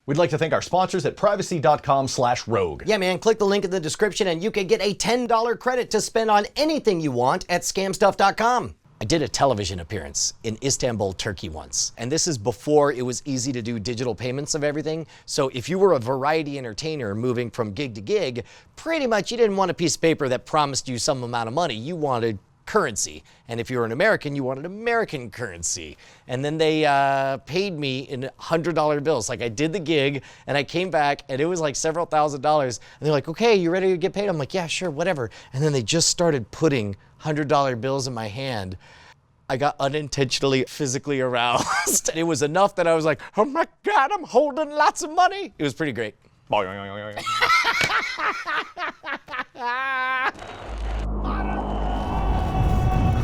We'd like to thank our sponsors at privacy.com/rogue. Yeah, man, click the link in the description and you can get a $10 credit to spend on anything you want at scamstuff.com. I did a television appearance in Istanbul, Turkey once. And this is before it was easy to do digital payments of everything. So if you were a variety entertainer moving from gig to gig, pretty much you didn't want a piece of paper that promised you some amount of money. You wanted currency. And if you were an American, you wanted American currency. And then they paid me in $100 bills. Like I did the gig and I came back and it was like several $1,000s. And they're like, okay, you ready to get paid? I'm like, yeah, sure, whatever. And then they just started putting $100 bills in my hand. I got unintentionally physically aroused. It was enough that I was like, oh my God, I'm holding lots of money. It was pretty great.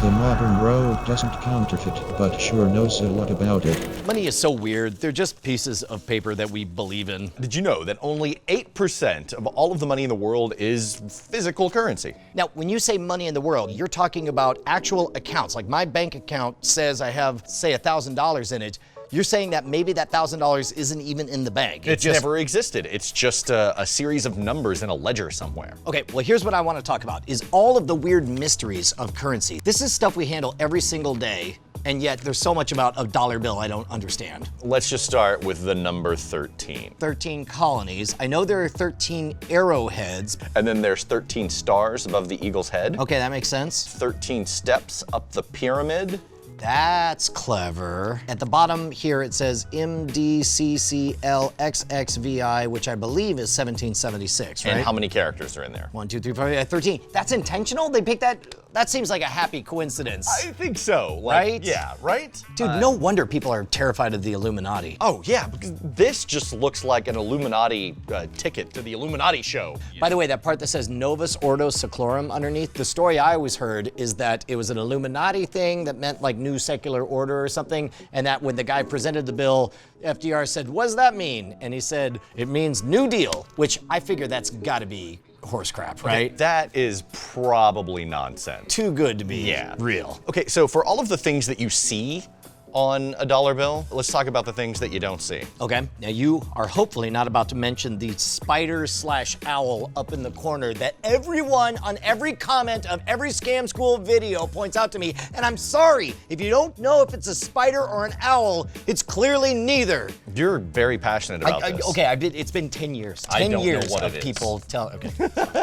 The modern rogue doesn't counterfeit, but sure knows a lot about it. Money is so weird. They're just pieces of paper that we believe in. Did you know that only 8% of all of the money in the world is physical currency? Now, when you say money in the world, you're talking about actual accounts. Like my bank account says I have, say, $1,000 in it. You're saying that maybe that $1,000 isn't even in the bank. It's just never existed. It's just a series of numbers in a ledger somewhere. Okay, well, here's what I want to talk about, is all of the weird mysteries of currency. This is stuff we handle every single day, and yet there's so much about a dollar bill I don't understand. Let's just start with the number 13. 13 colonies. I know there are 13 arrowheads. And then there's 13 stars above the eagle's head. Okay, that makes sense. 13 steps up the pyramid. That's clever. At the bottom here it says MDCCLXXVI, which I believe is 1776, right? And how many characters are in there? 1, 2, 3, 4, 5, 13. That's intentional? They picked that? That seems like a happy coincidence. I think so. Right? Yeah, right? Dude, no wonder people are terrified of the Illuminati. Oh, yeah, because this just looks like an Illuminati ticket to the Illuminati show. By the way, that part that says Novus Ordo Seclorum underneath, the story I always heard is that it was an Illuminati thing that meant like New Secular Order or something, and that when the guy presented the bill, FDR said, what does that mean? And he said, it means New Deal, which I figure that's gotta be horse crap, right? Okay, that is probably nonsense. Too good to be real. Okay, so for all of the things that you see on a dollar bill, let's talk about the things that you don't see. Okay, now you are hopefully not about to mention the spider/owl up in the corner that everyone on every comment of every Scam School video points out to me, and I'm sorry, if you don't know if it's a spider or an owl, it's clearly neither. You're very passionate about this. Okay, it's been 10 years. 10 I don't years know what of it is. people tell, okay,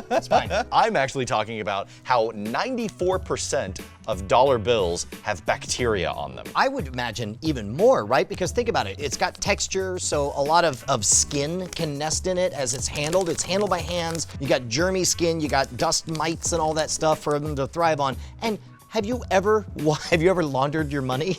that's fine. I'm actually talking about how 94% of dollar bills have bacteria on them. I would imagine even more, right? Because think about it, it's got texture, so a lot of skin can nest in it as it's handled. It's handled by hands. You got germy skin, you got dust mites and all that stuff for them to thrive on. And have you ever laundered your money?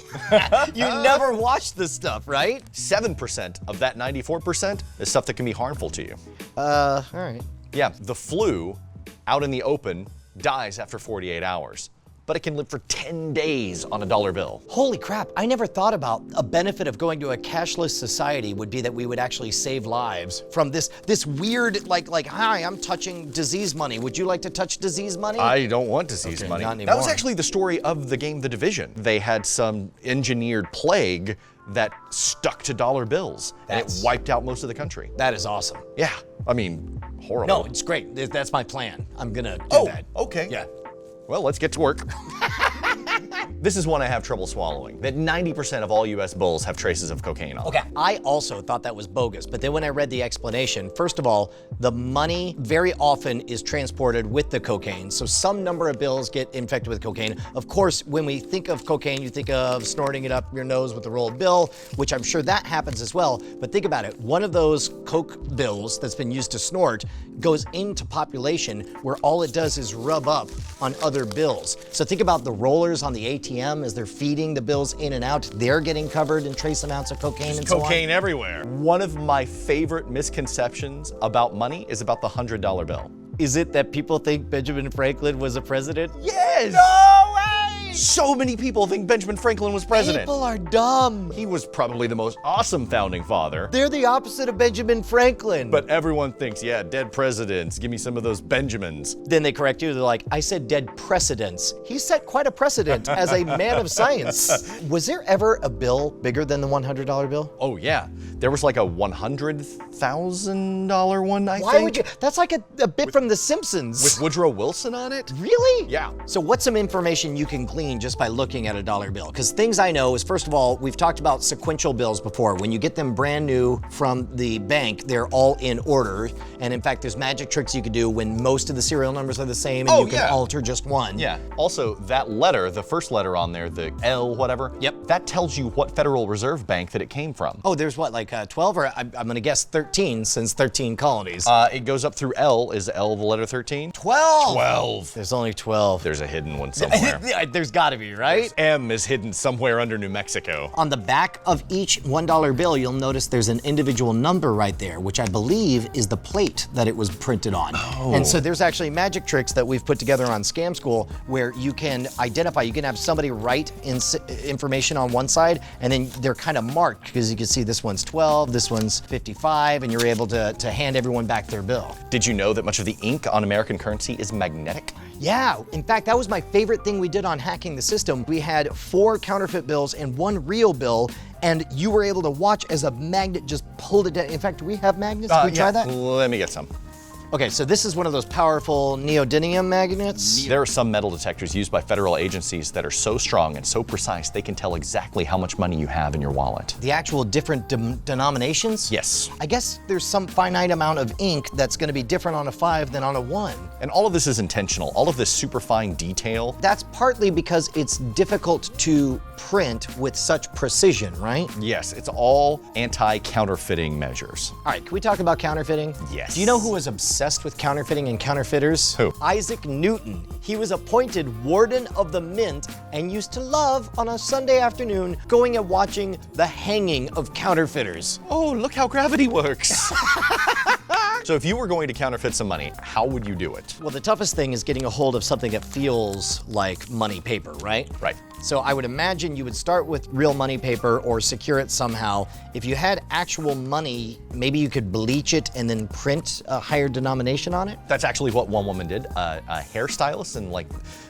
You never washed this stuff, right? 7% of that 94% is stuff that can be harmful to you. All right. Yeah, the flu out in the open dies after 48 hours. But it can live for 10 days on a dollar bill. Holy crap, I never thought about a benefit of going to a cashless society would be that we would actually save lives from this weird, like, hi, I'm touching disease money. Would you like to touch disease money? I don't want disease money. Not anymore. That was actually the story of the game The Division. They had some engineered plague that stuck to dollar bills, and it wiped out most of the country. That is awesome. Yeah, I mean, horrible. No, it's great. That's my plan. I'm gonna do that. Okay. Yeah. Well, let's get to work. This is one I have trouble swallowing, that 90% of all US bills have traces of cocaine on them. Okay, I also thought that was bogus, but then when I read the explanation, first of all, the money very often is transported with the cocaine, so some number of bills get infected with cocaine. Of course, when we think of cocaine, you think of snorting it up your nose with a rolled bill, which I'm sure that happens as well, but think about it. One of those coke bills that's been used to snort goes into population where all it does is rub up on other bills. So think about the rollers on the ATM as they're feeding the bills in and out. They're getting covered in trace amounts of cocaine and so on. Cocaine everywhere. One of my favorite misconceptions about money is about the $100 bill. Is it that people think Benjamin Franklin was a president? Yes! No way! So many people think Benjamin Franklin was president. People are dumb. He was probably the most awesome founding father. They're the opposite of Benjamin Franklin. But everyone thinks, yeah, dead presidents. Give me some of those Benjamins. Then they correct you. They're like, I said dead precedents. He set quite a precedent as a man of science. Was there ever a bill bigger than the $100 bill? Oh, yeah. There was like a $100,000 one, I think. Why would you? That's like a bit from The Simpsons. With Woodrow Wilson on it? Really? Yeah. So what's some information you can glean just by looking at a dollar bill? Because things I know is, first of all, we've talked about sequential bills before. When you get them brand new from the bank, they're all in order. And in fact, there's magic tricks you could do when most of the serial numbers are the same and you can alter just one. Yeah. Also, that letter, the first letter on there, the L whatever, Yep. that tells you what Federal Reserve Bank that it came from. Oh, there's what, like 12 or I'm gonna guess 13 since 13 colonies. It goes up through L. Is L the letter 13? 12! 12. There's only 12. There's a hidden one somewhere. There's gotta be, right? M is hidden somewhere under New Mexico. On the back of each $1 bill, you'll notice there's an individual number right there, which I believe is the plate that it was printed on. Oh. And so there's actually magic tricks that we've put together on Scam School where you can identify, you can have somebody write information on one side and then they're kind of marked because you can see this one's 12, this one's 55, and you're able to hand everyone back their bill. Did you know that much of the ink on American currency is magnetic? Yeah, in fact, that was my favorite thing we did on hacking the system. We had 4 counterfeit bills and 1 real bill, and you were able to watch as a magnet just pulled it down. In fact, do we have magnets? Can we try that? Let me get some. Okay, so this is one of those powerful neodymium magnets. There are some metal detectors used by federal agencies that are so strong and so precise they can tell exactly how much money you have in your wallet. The actual different denominations? Yes. I guess there's some finite amount of ink that's gonna be different on a 5 than on a 1. And all of this is intentional. All of this super fine detail. That's partly because it's difficult to print with such precision, right? Yes, it's all anti-counterfeiting measures. All right, can we talk about counterfeiting? Yes. Do you know who was obsessed with counterfeiting and counterfeiters? Who? Isaac Newton. He was appointed warden of the mint and used to love on a Sunday afternoon going and watching the hanging of counterfeiters. Oh, look how gravity works. So if you were going to counterfeit some money, how would you do it? Well, the toughest thing is getting a hold of something that feels like money paper, right? Right. So I would imagine you would start with real money paper or secure it somehow. If you had actual money, maybe you could bleach it and then print a higher denomination on it? That's actually what one woman did. A hairstylist in like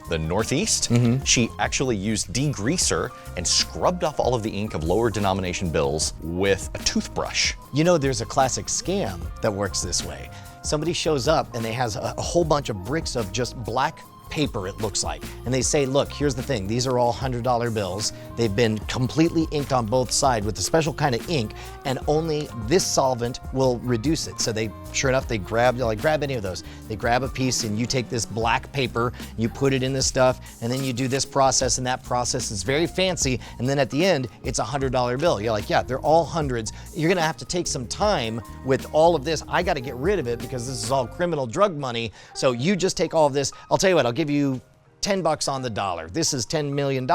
the Northeast. She actually used degreaser and scrubbed off all of the ink of lower denomination bills with a toothbrush. You know, there's a classic scam that works this way. Somebody shows up and they has a whole bunch of bricks of just black paper, it looks like. And they say, look, here's the thing. These are all $100 bills. They've been completely inked on both sides with a special kind of ink, and only this solvent will reduce it. So they, sure enough, they grab, they're like, grab any of those. They grab a piece and you take this black paper, you put it in this stuff, and then you do this process, and that process is very fancy. And then at the end, it's a $100 bill. You're like, yeah, they're all hundreds. You're gonna have to take some time with all of this. I gotta get rid of it because this is all criminal drug money. So you just take all of this. I'll tell you what, I'll give you $10 on the dollar. This is $10 million.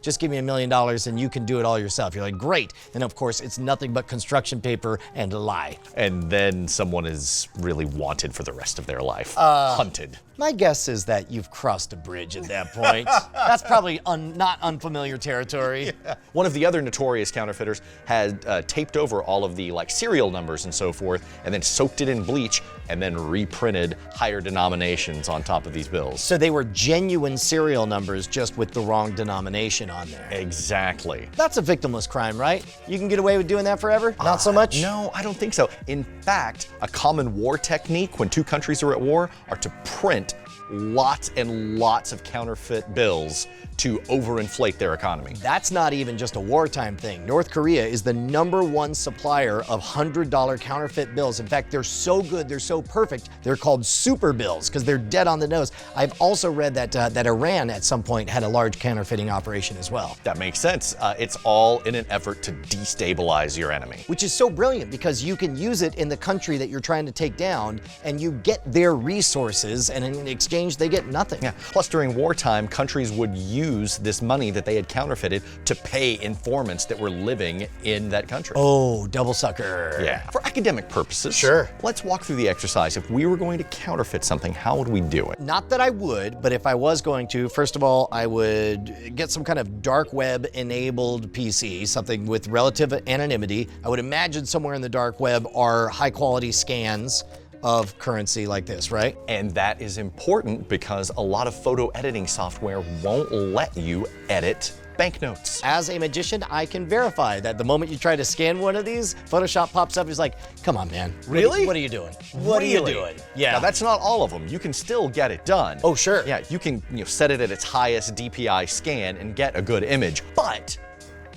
Just give me $1 million and you can do it all yourself. You're like, great. And of course, it's nothing but construction paper and a lie. And then someone is really wanted for the rest of their life. Hunted. My guess is that you've crossed a bridge at that point. That's probably not unfamiliar territory. Yeah. One of the other notorious counterfeiters had taped over all of the like serial numbers and so forth, and then soaked it in bleach, and then reprinted higher denominations on top of these bills. So they were genuine serial numbers just with the wrong denomination on there. Exactly. That's a victimless crime, right? You can get away with doing that forever? Not so much? No, I don't think so. In fact, a common war technique when two countries are at war are to print lots and lots of counterfeit bills to overinflate their economy. That's not even just a wartime thing. North Korea is the #1 supplier of $100 counterfeit bills. In fact, they're so good, they're so perfect, they're called super bills because they're dead on the nose. I've also read that Iran at some point had a large counterfeiting operation as well. That makes sense. It's all in an effort to destabilize your enemy. Which is so brilliant because you can use it in the country that you're trying to take down and you get their resources and in exchange, they get nothing. Yeah. Plus, during wartime, countries would use this money that they had counterfeited to pay informants that were living in that country. Oh, double sucker. Yeah. For academic purposes, Sure. let's walk through the exercise. If we were going to counterfeit something, how would we do it? Not that I would, but if I was going to, first of all, I would get some kind of dark web enabled PC, something with relative anonymity. I would imagine somewhere in the dark web are high quality scans of currency like this, right? And that is important because a lot of photo editing software won't let you edit banknotes. As a magician, I can verify that the moment you try to scan one of these, Photoshop pops up and is like, come on, man. Really? What are you doing? What are you doing? Yeah. Now, that's not all of them. You can still get it done. Oh, sure. Yeah, you can set it at its highest DPI scan and get a good image, but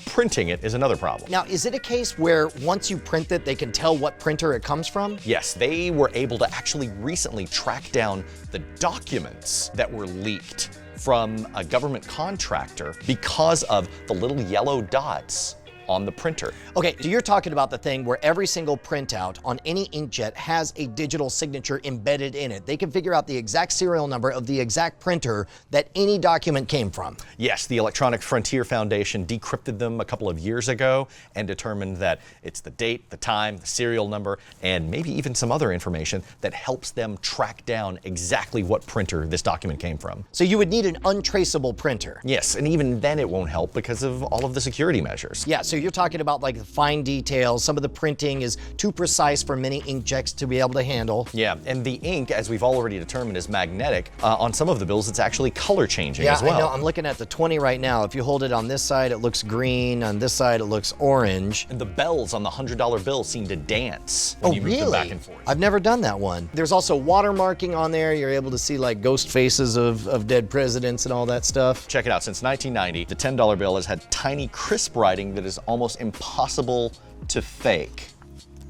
printing it is another problem. Now, is it a case where once you print it, they can tell what printer it comes from? Yes, they were able to actually recently track down the documents that were leaked from a government contractor because of the little yellow dots on the printer. Okay, so you're talking about the thing where every single printout on any inkjet has a digital signature embedded in it. They can figure out the exact serial number of the exact printer that any document came from. Yes, the Electronic Frontier Foundation decrypted them a couple of years ago and determined that it's the date, the time, the serial number, and maybe even some other information that helps them track down exactly what printer this document came from. So you would need an untraceable printer. Yes, and even then it won't help because of all of the security measures. Yeah, so you're talking about like the fine details. Some of the printing is too precise for many inkjets to be able to handle. Yeah, and the ink, as we've already determined, is magnetic. On some of the bills, it's actually color changing as well. I know. I'm looking at the 20 right now. If you hold it on this side, it looks green. On this side, it looks orange. And the bells on the $100 bill seem to dance when you move them back and forth. I've never done that one. There's also watermarking on there. You're able to see like ghost faces of dead presidents and all that stuff. Check it out. Since 1990, the $10 bill has had tiny, crisp writing that is almost impossible to fake.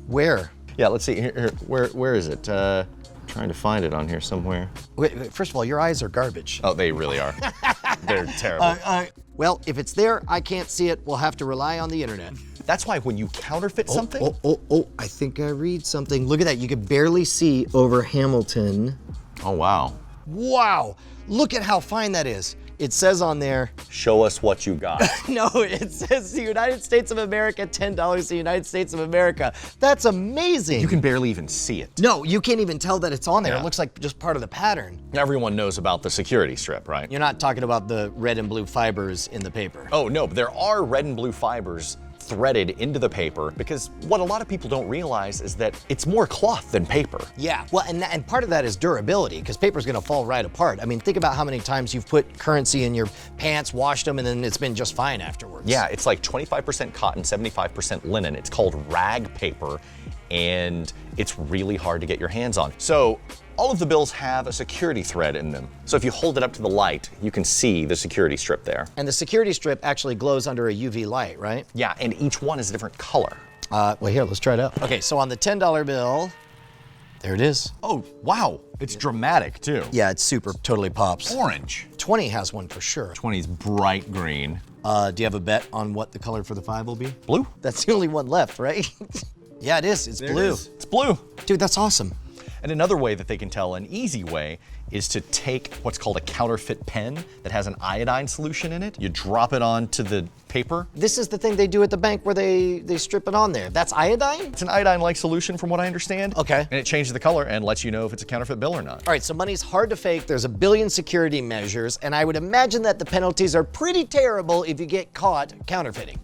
Where? Yeah, let's see. Here, where is it? Trying to find it on here somewhere. Wait, first of all, your eyes are garbage. Oh, they really are. They're terrible. Well, if it's there, I can't see it. We'll have to rely on the internet. That's why when you counterfeit something. Oh, I think I read something. Look at that. You can barely see over Hamilton. Oh, wow. Wow. Look at how fine that is. It says on there, show us what you got. no, it says the United States of America, $10 the United States of America. That's amazing. You can barely even see it. No, you can't even tell that it's on there. Yeah. It looks like just part of the pattern. Everyone knows about the security strip, right? You're not talking about the red and blue fibers in the paper. Oh, no, but there are red and blue fibers threaded into the paper because what a lot of people don't realize is that it's more cloth than paper. Yeah, well, and part of that is durability because paper's gonna fall right apart. I mean, think about how many times you've put currency in your pants, washed them, and then it's been just fine afterwards. Yeah, it's like 25% cotton, 75% linen. It's called rag paper, and it's really hard to get your hands on. So all of the bills have a security thread in them. So if you hold it up to the light, you can see the security strip there. And the security strip actually glows under a UV light, right? Yeah, and each one is a different color. Well, here, let's try it out. Okay, so on the $10 bill, there it is. Oh, wow. It's dramatic, too. Yeah, it's super, totally pops. Orange. 20 has one for sure. 20 is bright green. Do you have a bet on what the color for the 5 will be? Blue. That's the only one left, right? Yeah, it is. It's blue. It's blue. Dude, that's awesome. And another way that they can tell, an easy way, is to take what's called a counterfeit pen that has an iodine solution in it. You drop it onto the paper. This is the thing they do at the bank where they strip it on there. That's iodine? It's an iodine-like solution from what I understand. Okay. And it changes the color and lets you know if it's a counterfeit bill or not. All right, so money's hard to fake. There's a billion security measures, and I would imagine that the penalties are pretty terrible if you get caught counterfeiting.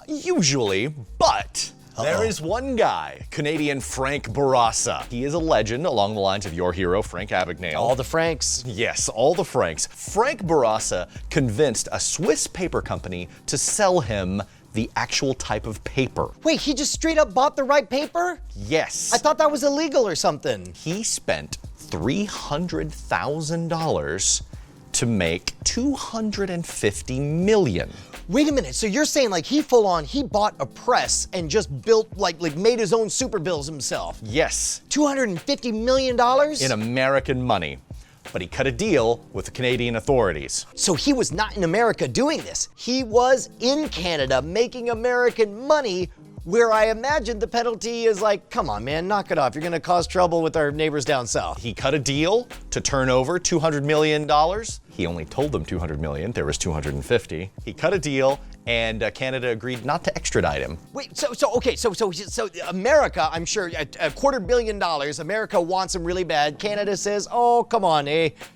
Usually, but there is one guy, Canadian Frank Bourassa. He is a legend along the lines of your hero, Frank Abagnale. All the Franks. Yes, all the Franks. Frank Bourassa convinced a Swiss paper company to sell him the actual type of paper. Wait, he just straight up bought the right paper? Yes. I thought that was illegal or something. He spent $300,000 to make $250 million. Wait a minute, so you're saying like he bought a press and just built, like made his own super bills himself? Yes. $250 million? In American money. But he cut a deal with the Canadian authorities. So he was not in America doing this. He was in Canada making American money where I imagine the penalty is like, come on, man, knock it off. You're gonna cause trouble with our neighbors down south. He cut a deal to turn over $200 million. He only told them $200 million. There was $250. He cut a deal, and Canada agreed not to extradite him. Wait, so America, I'm sure, $250 million, America wants him really bad. Canada says, oh, come on,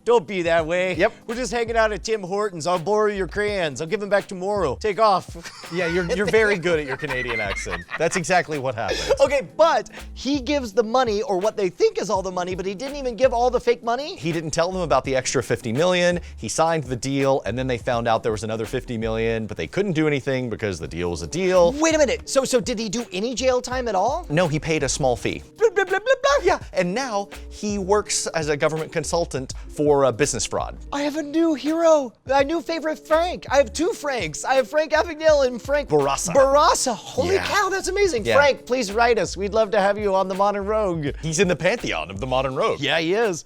don't be that way. Yep. We're just hanging out at Tim Hortons. I'll borrow your crayons. I'll give them back tomorrow. Take off. Yeah, you're very good at your Canadian accent. That's exactly what happened. Okay, but he gives the money, or what they think is all the money, but he didn't even give all the fake money? He didn't tell them about the extra $50 million. He signed the deal, and then they found out there was another $50 million, but they couldn't do anything because the deal was a deal. Wait a minute. So did he do any jail time at all? No, he paid a small fee. Blah, blah, blah, blah, blah. Yeah, and now he works as a government consultant for business fraud. I have a new hero. My new favorite Frank. I have two Franks. I have Frank Abagnale and Frank Barassa. Barassa. Holy Yeah. cow, that's amazing. Yeah. Frank, please write us. We'd love to have you on the Modern Rogue. He's in the pantheon of the modern rogue. Yeah, he is.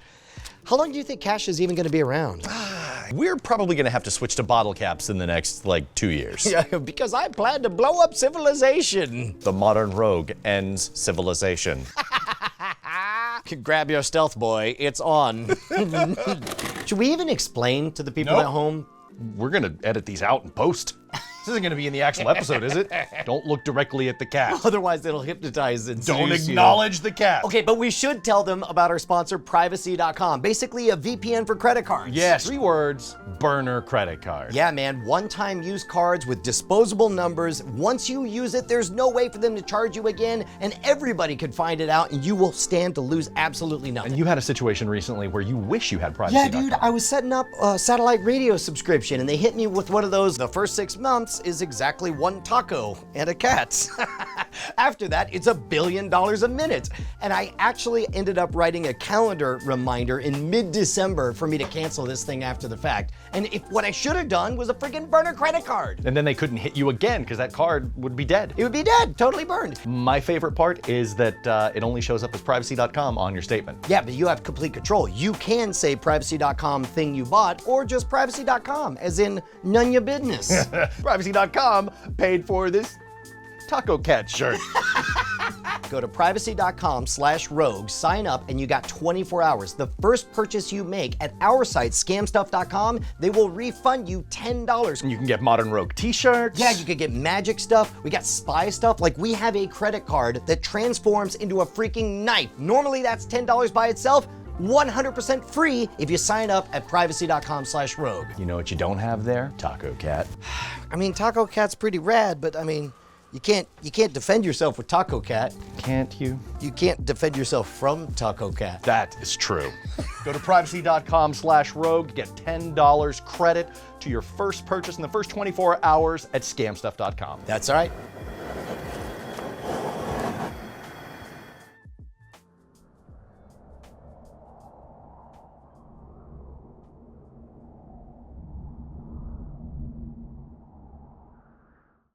How long do you think Cash is even going to be around? We're probably going to have to switch to bottle caps in the next, 2 years. Yeah, because I plan to blow up civilization. The modern rogue ends civilization. Grab your stealth boy. It's on. Should we even explain to the people Nope. at home? We're going to edit these out in post. This isn't going to be in the actual episode, is it? Don't look directly at the cat. Otherwise, it'll hypnotize and Don't seduce you. acknowledge the cat. Okay, but we should tell them about our sponsor, Privacy.com. Basically, a VPN for credit cards. Yes, 3 words, burner credit card. Yeah, man, one-time use cards with disposable numbers. Once you use it, there's no way for them to charge you again, and everybody could find it out, and you will stand to lose absolutely nothing. And you had a situation recently where you wish you had Yeah, privacy.com. dude, I was setting up a satellite radio subscription, and they hit me with one of those, the first 6 months is exactly 1 taco and a cat. After that, it's $1 billion a minute. And I actually ended up writing a calendar reminder in mid-December for me to cancel this thing after the fact. And if what I should have done was a freaking burner credit card. And then they couldn't hit you again because that card would be dead. It would be dead, totally burned. My favorite part is that it only shows up as privacy.com on your statement. Yeah, but you have complete control. You can say privacy.com thing you bought, or just privacy.com, as in none your business. Privacy.com paid for this taco cat shirt. Go to privacy.com/rogue, sign up, and you got 24 hours. The first purchase you make at our site, scamstuff.com, they will refund you $10. And you can get Modern Rogue t-shirts. Yeah, you could get magic stuff. We got spy stuff. Like, we have a credit card that transforms into a freaking knife. Normally that's $10 by itself. 100% free if you sign up at privacy.com/rogue. You know what you don't have there? Taco cat. I mean, Taco Cat's pretty rad, but I mean, you can't defend yourself with Taco Cat. Can't you? You can't defend yourself from Taco Cat. That is true. Go to privacy.com/rogue, get $10 credit to your first purchase in the first 24 hours at scamstuff.com. That's all right.